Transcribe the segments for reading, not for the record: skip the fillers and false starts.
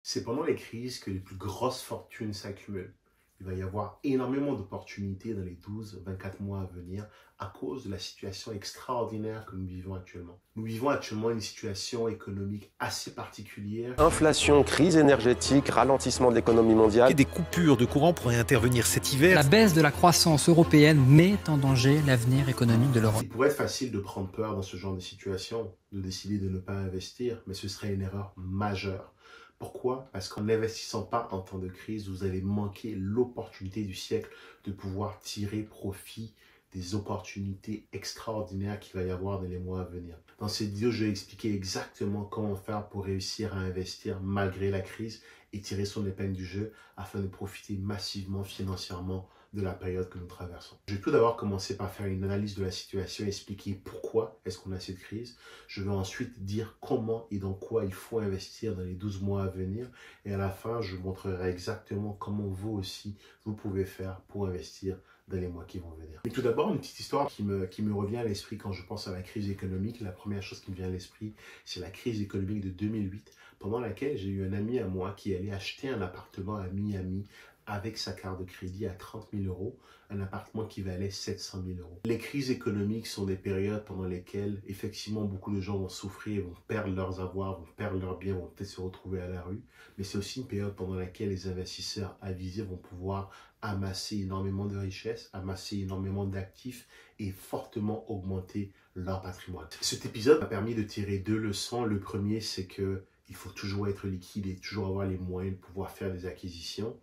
C'est pendant les crises que les plus grosses fortunes s'accumulent. Il va y avoir énormément d'opportunités dans les 12-24 mois à venir à cause de la situation extraordinaire que nous vivons actuellement. Nous vivons actuellement une situation économique assez particulière. Inflation, crise énergétique, ralentissement de l'économie mondiale. Et des coupures de courant pourraient intervenir cet hiver. La baisse de la croissance européenne met en danger l'avenir économique de l'Europe. Il pourrait être facile de prendre peur dans ce genre de situation, de décider de ne pas investir, mais ce serait une erreur majeure. Pourquoi? Parce qu'en n'investissant pas en temps de crise, vous allez manquer l'opportunité du siècle de pouvoir tirer profit des opportunités extraordinaires qu'il va y avoir dans les mois à venir. Dans cette vidéo, je vais expliquer exactement comment faire pour réussir à investir malgré la crise et tirer son épingle du jeu afin de profiter massivement financièrement de la période que nous traversons. Je vais tout d'abord commencer par faire une analyse de la situation et expliquer pourquoi est-ce qu'on a cette crise. Je vais ensuite dire comment et dans quoi il faut investir dans les 12 mois à venir. Et à la fin, je vous montrerai exactement comment vous aussi, vous pouvez faire pour investir dans les mois qui vont venir. Mais tout d'abord, une petite histoire qui me revient à l'esprit quand je pense à la crise économique. La première chose qui me vient à l'esprit, c'est la crise économique de 2008, pendant laquelle j'ai eu un ami à moi qui allait acheter un appartement à Miami avec sa carte de crédit à 30 000 euros, un appartement qui valait 700 000 euros. Les crises économiques sont des périodes pendant lesquelles, effectivement, beaucoup de gens vont souffrir, vont perdre leurs avoirs, vont perdre leurs biens, vont peut-être se retrouver à la rue. Mais c'est aussi une période pendant laquelle les investisseurs avisés vont pouvoir amasser énormément de richesses, amasser énormément d'actifs et fortement augmenter leur patrimoine. Cet épisode m'a permis de tirer deux leçons. Le premier, c'est que il faut toujours être liquide et toujours avoir les moyens de pouvoir faire des acquisitions.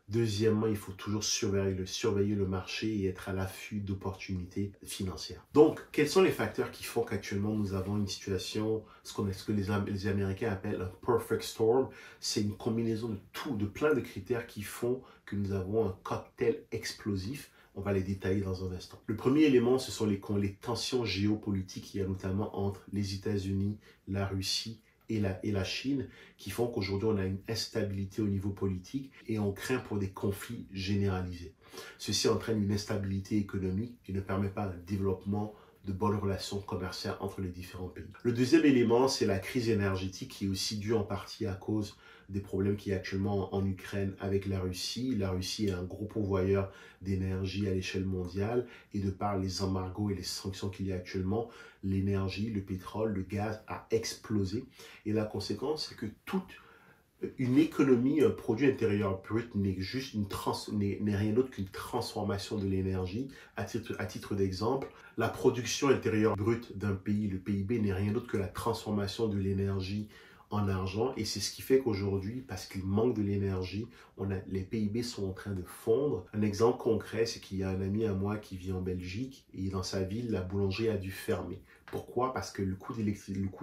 Deuxièmement, il faut toujours surveiller le marché et être à l'affût d'opportunités financières. Donc, quels sont les facteurs qui font qu'actuellement nous avons une situation, ce que les Américains appellent un perfect storm? C'est une combinaison de plein de critères qui font que nous avons un cocktail explosif. On va les détailler dans un instant. Le premier élément, ce sont les tensions géopolitiques qu'il y a notamment entre les États-Unis, la Russie et la Chine, qui font qu'aujourd'hui on a une instabilité au niveau politique et on craint pour des conflits généralisés. Ceci entraîne une instabilité économique qui ne permet pas un développement de bonnes relations commerciales entre les différents pays. Le deuxième élément, c'est la crise énergétique qui est aussi due en partie à cause des problèmes qu'il y a actuellement en Ukraine avec la Russie. La Russie est un gros pourvoyeur d'énergie à l'échelle mondiale et de par les embargos et les sanctions qu'il y a actuellement, l'énergie, le pétrole, le gaz a explosé. Et la conséquence, c'est que toute une économie, un produit intérieur brut n'est rien d'autre qu'une transformation de l'énergie. À titre d'exemple, la production intérieure brute d'un pays, le PIB, n'est rien d'autre que la transformation de l'énergie en argent. Et c'est ce qui fait qu'aujourd'hui, parce qu'il manque de l'énergie, les PIB sont en train de fondre. Un exemple concret, c'est qu'il y a un ami à moi qui vit en Belgique et dans sa ville, la boulangerie a dû fermer. Pourquoi? Parce que le coût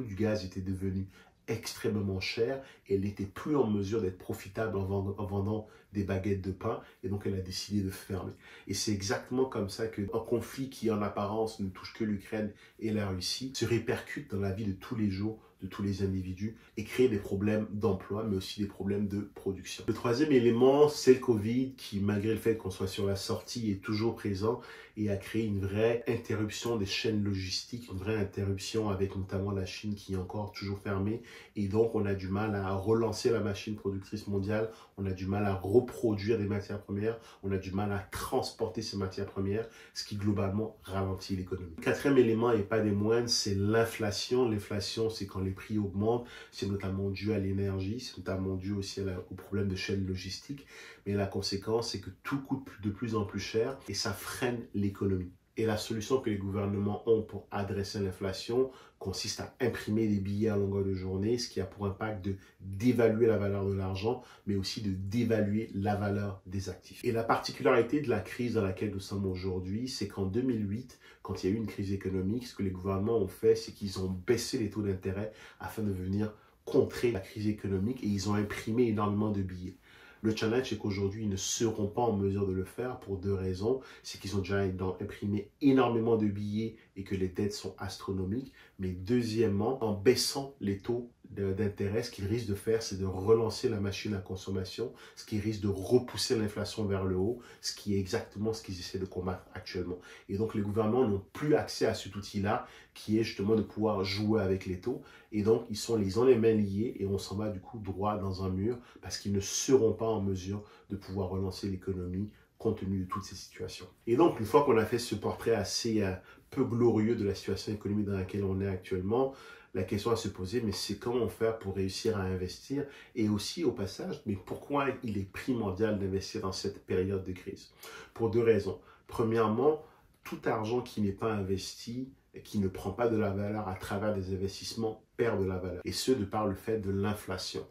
du gaz était devenu extrêmement cher et elle n'était plus en mesure d'être profitable en vendant des baguettes de pain et donc elle a décidé de fermer. Et c'est exactement comme ça qu'un conflit qui en apparence ne touche que l'Ukraine et la Russie se répercute dans la vie de tous les jours de tous les individus et crée des problèmes d'emploi mais aussi des problèmes de production. Le troisième élément, c'est le Covid qui, malgré le fait qu'on soit sur la sortie, est toujours présent et a créé une vraie interruption des chaînes logistiques, une vraie interruption avec notamment la Chine qui est encore toujours fermée et donc on a du mal à relancer la machine productrice mondiale, on a du mal à reproduire des matières premières, on a du mal à transporter ces matières premières, ce qui globalement ralentit l'économie. Le quatrième élément et pas des moindres, c'est l'inflation. L'inflation, c'est quand les prix augmentent, c'est notamment dû à l'énergie, c'est notamment dû aussi au problème de chaîne logistique, mais la conséquence, c'est que tout coûte de plus en plus cher et ça freine l'économie. Et la solution que les gouvernements ont pour adresser l'inflation consiste à imprimer des billets à longueur de journée, ce qui a pour impact de dévaluer la valeur de l'argent, mais aussi de dévaluer la valeur des actifs. Et la particularité de la crise dans laquelle nous sommes aujourd'hui, c'est qu'en 2008, quand il y a eu une crise économique, ce que les gouvernements ont fait, c'est qu'ils ont baissé les taux d'intérêt afin de venir contrer la crise économique et ils ont imprimé énormément de billets. Le challenge, c'est qu'aujourd'hui, ils ne seront pas en mesure de le faire pour deux raisons. C'est qu'ils ont déjà imprimé énormément de billets et que les dettes sont astronomiques. Mais deuxièmement, en baissant les taux d'intérêt, ce qu'il risque de faire, c'est de relancer la machine à consommation, ce qui risque de repousser l'inflation vers le haut, ce qui est exactement ce qu'ils essaient de combattre actuellement. Et donc, les gouvernements n'ont plus accès à cet outil-là, qui est justement de pouvoir jouer avec les taux. Et donc, ils ont les mains liées et on s'en va du coup droit dans un mur parce qu'ils ne seront pas en mesure de pouvoir relancer l'économie compte tenu de toutes ces situations. Et donc, une fois qu'on a fait ce portrait assez peu glorieux de la situation économique dans laquelle on est actuellement, la question à se poser, mais c'est comment faire pour réussir à investir et aussi au passage, mais pourquoi il est primordial d'investir dans cette période de crise? Pour deux raisons. Premièrement, tout argent qui n'est pas investi et qui ne prend pas de la valeur à travers des investissements perd de la valeur. Et ce, de par le fait de l'inflation.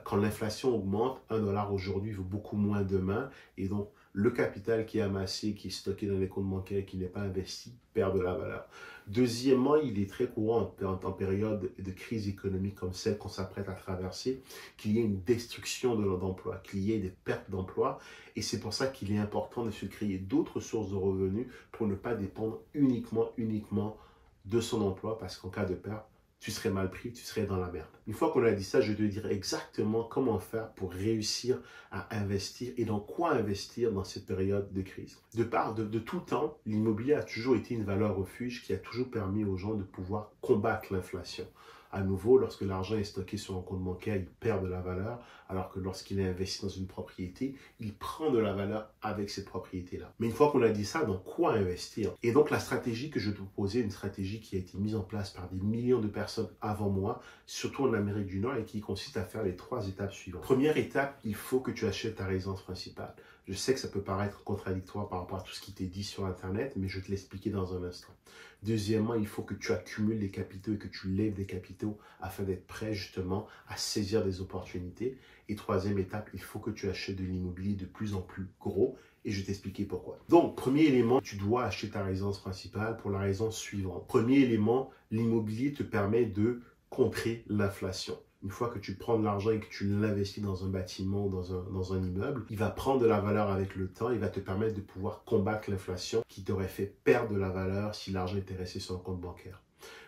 Quand l'inflation augmente, 1 dollar aujourd'hui vaut beaucoup moins demain. Et donc, le capital qui est amassé, qui est stocké dans les comptes bancaires et qui n'est pas investi, perd de la valeur. Deuxièmement, il est très courant en période de crise économique comme celle qu'on s'apprête à traverser, qu'il y ait une destruction de l'emploi, qu'il y ait des pertes d'emplois. Et c'est pour ça qu'il est important de se créer d'autres sources de revenus pour ne pas dépendre uniquement de son emploi, parce qu'en cas de perte, tu serais mal pris, tu serais dans la merde. Une fois qu'on a dit ça, je vais te dire exactement comment faire pour réussir à investir et dans quoi investir dans cette période de crise. De tout temps, l'immobilier a toujours été une valeur refuge qui a toujours permis aux gens de pouvoir combattre l'inflation. À nouveau, lorsque l'argent est stocké sur un compte bancaire, il perd de la valeur, alors que lorsqu'il est investi dans une propriété, il prend de la valeur avec cette propriété-là. Mais une fois qu'on a dit ça, dans quoi investir? Et donc la stratégie que je te proposais, une stratégie qui a été mise en place par des millions de personnes avant moi, surtout en Amérique du Nord, et qui consiste à faire les 3 étapes suivantes. Première étape, il faut que tu achètes ta résidence principale. Je sais que ça peut paraître contradictoire par rapport à tout ce qui t'est dit sur Internet, mais je vais te l'expliquer dans un instant. Deuxièmement, il faut que tu accumules des capitaux et que tu lèves des capitaux afin d'être prêt justement à saisir des opportunités. Et troisième étape, il faut que tu achètes de l'immobilier de plus en plus gros et je vais t'expliquer pourquoi. Donc, premier élément, tu dois acheter ta résidence principale pour la raison suivante. Premier élément, l'immobilier te permet de contrer l'inflation. Une fois que tu prends de l'argent et que tu l'investis dans un bâtiment ou dans un immeuble, il va prendre de la valeur avec le temps, il va te permettre de pouvoir combattre l'inflation qui t'aurait fait perdre de la valeur si l'argent était resté sur un compte bancaire.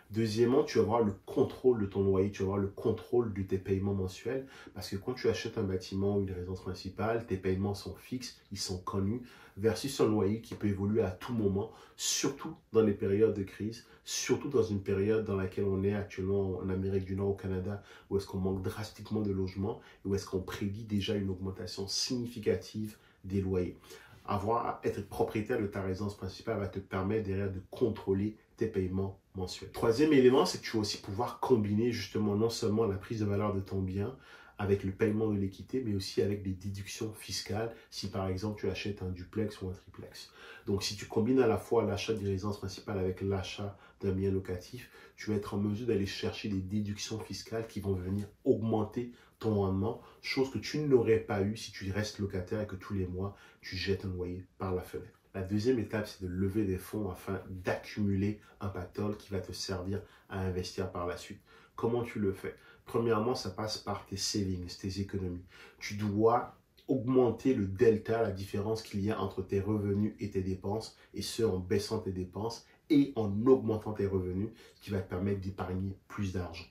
Deuxièmement, tu vas avoir le contrôle de ton loyer, tu vas avoir le contrôle de tes paiements mensuels parce que quand tu achètes un bâtiment ou une résidence principale, tes paiements sont fixes, ils sont connus versus un loyer qui peut évoluer à tout moment, surtout dans les périodes de crise, surtout dans une période dans laquelle on est actuellement en Amérique du Nord, au Canada, où est-ce qu'on manque drastiquement de logements et où est-ce qu'on prédit déjà une augmentation significative des loyers. Être propriétaire de ta résidence principale va te permettre derrière de contrôler tes paiements mensuels. Troisième élément, c'est que tu vas aussi pouvoir combiner justement non seulement la prise de valeur de ton bien avec le paiement de l'équité, mais aussi avec des déductions fiscales si par exemple tu achètes un duplex ou un triplex. Donc si tu combines à la fois l'achat d'une résidence principale avec l'achat d'un bien locatif, tu vas être en mesure d'aller chercher des déductions fiscales qui vont venir augmenter ton rendement, chose que tu n'aurais pas eu si tu restes locataire et que tous les mois tu jettes un loyer par la fenêtre. La deuxième étape, c'est de lever des fonds afin d'accumuler un pactole qui va te servir à investir par la suite. Comment tu le fais? Premièrement, ça passe par tes savings, tes économies. Tu dois augmenter le delta, la différence qu'il y a entre tes revenus et tes dépenses, et ce en baissant tes dépenses et en augmentant tes revenus, ce qui va te permettre d'épargner plus d'argent.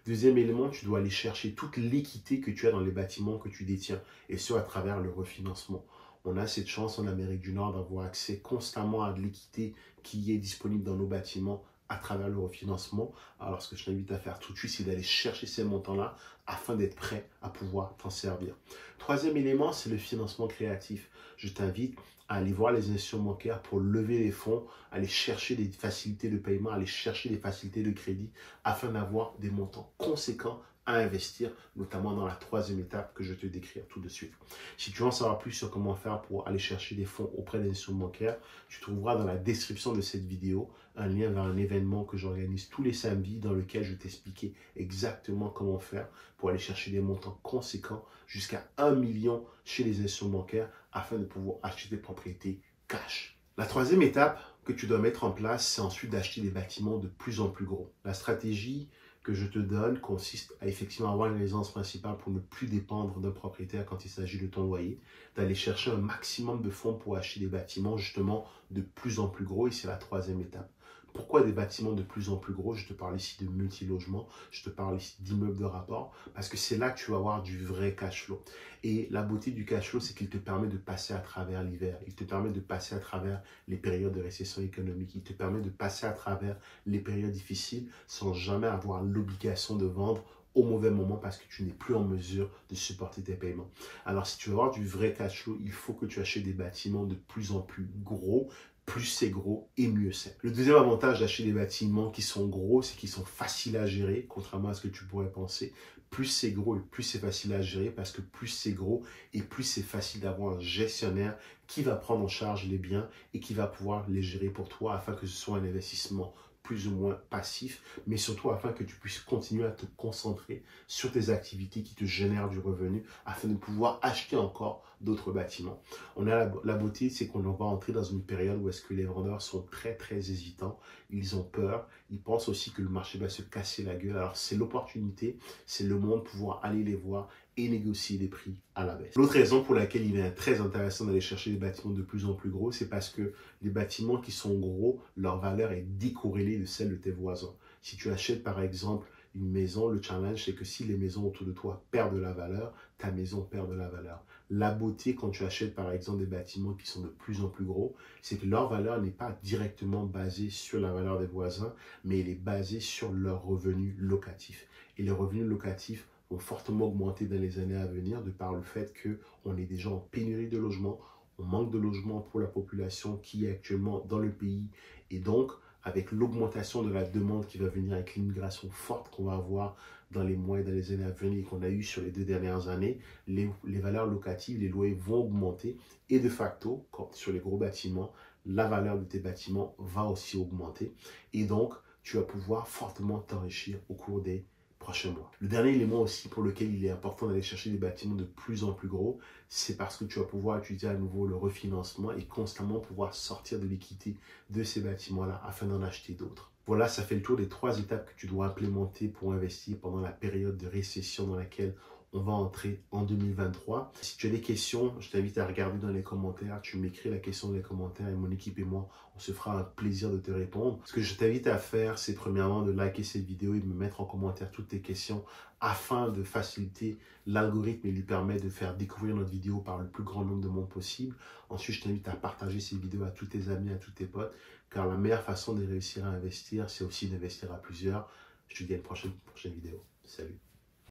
Deuxième élément, tu dois aller chercher toute l'équité que tu as dans les bâtiments que tu détiens, et ce à travers le refinancement. On a cette chance en Amérique du Nord d'avoir accès constamment à de l'équité qui est disponible dans nos bâtiments à travers le refinancement. Alors, ce que je t'invite à faire tout de suite, c'est d'aller chercher ces montants-là afin d'être prêt à pouvoir t'en servir. Troisième élément, c'est le financement créatif. Je t'invite à aller voir les institutions bancaires pour lever les fonds, aller chercher des facilités de paiement, aller chercher des facilités de crédit afin d'avoir des montants conséquents à investir, notamment dans la troisième étape que je vais te décrire tout de suite. Si tu veux en savoir plus sur comment faire pour aller chercher des fonds auprès des institutions bancaires, tu trouveras dans la description de cette vidéo un lien vers un événement que j'organise tous les samedis dans lequel je vais t'expliquer exactement comment faire pour aller chercher des montants conséquents jusqu'à 1 million chez les institutions bancaires afin de pouvoir acheter des propriétés cash. La troisième étape que tu dois mettre en place, c'est ensuite d'acheter des bâtiments de plus en plus gros. La stratégie que je te donne consiste à effectivement avoir une résidence principale pour ne plus dépendre d'un propriétaire quand il s'agit de ton loyer, d'aller chercher un maximum de fonds pour acheter des bâtiments justement de plus en plus gros et c'est la troisième étape. Pourquoi des bâtiments de plus en plus gros? Je te parle ici de multi-logements, je te parle ici d'immeubles de rapport, parce que c'est là que tu vas avoir du vrai cash flow. Et la beauté du cash flow, c'est qu'il te permet de passer à travers l'hiver, il te permet de passer à travers les périodes de récession économique, il te permet de passer à travers les périodes difficiles sans jamais avoir l'obligation de vendre au mauvais moment parce que tu n'es plus en mesure de supporter tes paiements. Alors, si tu veux avoir du vrai cash flow, il faut que tu achètes des bâtiments de plus en plus gros. Plus c'est gros et mieux c'est. Le deuxième avantage d'acheter des bâtiments qui sont gros, c'est qu'ils sont faciles à gérer, contrairement à ce que tu pourrais penser. Plus c'est gros et plus c'est facile à gérer parce que plus c'est gros et plus c'est facile d'avoir un gestionnaire qui va prendre en charge les biens et qui va pouvoir les gérer pour toi afin que ce soit un investissement plus ou moins passif, mais surtout afin que tu puisses continuer à te concentrer sur tes activités qui te génèrent du revenu afin de pouvoir acheter encore d'autres bâtiments. On a la beauté, c'est qu'on va entrer dans une période où est-ce que les vendeurs sont très hésitants, ils ont peur, ils pensent aussi que le marché va se casser la gueule. Alors c'est l'opportunité, c'est le moment de pouvoir aller les voir et négocier des prix à la baisse. L'autre raison pour laquelle il est très intéressant d'aller chercher des bâtiments de plus en plus gros, c'est parce que les bâtiments qui sont gros, leur valeur est décorrélée de celle de tes voisins. Si tu achètes par exemple une maison, le challenge c'est que si les maisons autour de toi perdent de la valeur, ta maison perd de la valeur. La beauté quand tu achètes par exemple des bâtiments qui sont de plus en plus gros, c'est que leur valeur n'est pas directement basée sur la valeur des voisins, mais elle est basée sur leurs revenus locatifs. Et les revenus locatifs vont fortement augmenter dans les années à venir de par le fait qu'on est déjà en pénurie de logements, on manque de logements pour la population qui est actuellement dans le pays et donc avec l'augmentation de la demande qui va venir avec l'immigration forte qu'on va avoir dans les mois et dans les années à venir et qu'on a eu sur les 2 dernières années, les valeurs locatives, les loyers vont augmenter et de facto, sur les gros bâtiments, la valeur de tes bâtiments va aussi augmenter et donc tu vas pouvoir fortement t'enrichir au cours des prochains mois. Le dernier élément aussi pour lequel il est important d'aller chercher des bâtiments de plus en plus gros, c'est parce que tu vas pouvoir utiliser à nouveau le refinancement et constamment pouvoir sortir de l'équité de ces bâtiments-là afin d'en acheter d'autres. Voilà, ça fait le tour des 3 étapes que tu dois implémenter pour investir pendant la période de récession dans laquelle on va entrer en 2023. Si tu as des questions, je t'invite à regarder dans les commentaires. Tu m'écris la question dans les commentaires et mon équipe et moi, on se fera un plaisir de te répondre. Ce que je t'invite à faire, c'est premièrement de liker cette vidéo et de me mettre en commentaire toutes tes questions afin de faciliter l'algorithme et lui permettre de faire découvrir notre vidéo par le plus grand nombre de monde possible. Ensuite, je t'invite à partager ces vidéos à tous tes amis, à tous tes potes, car la meilleure façon de réussir à investir, c'est aussi d'investir à plusieurs. Je te dis à une prochaine vidéo. Salut!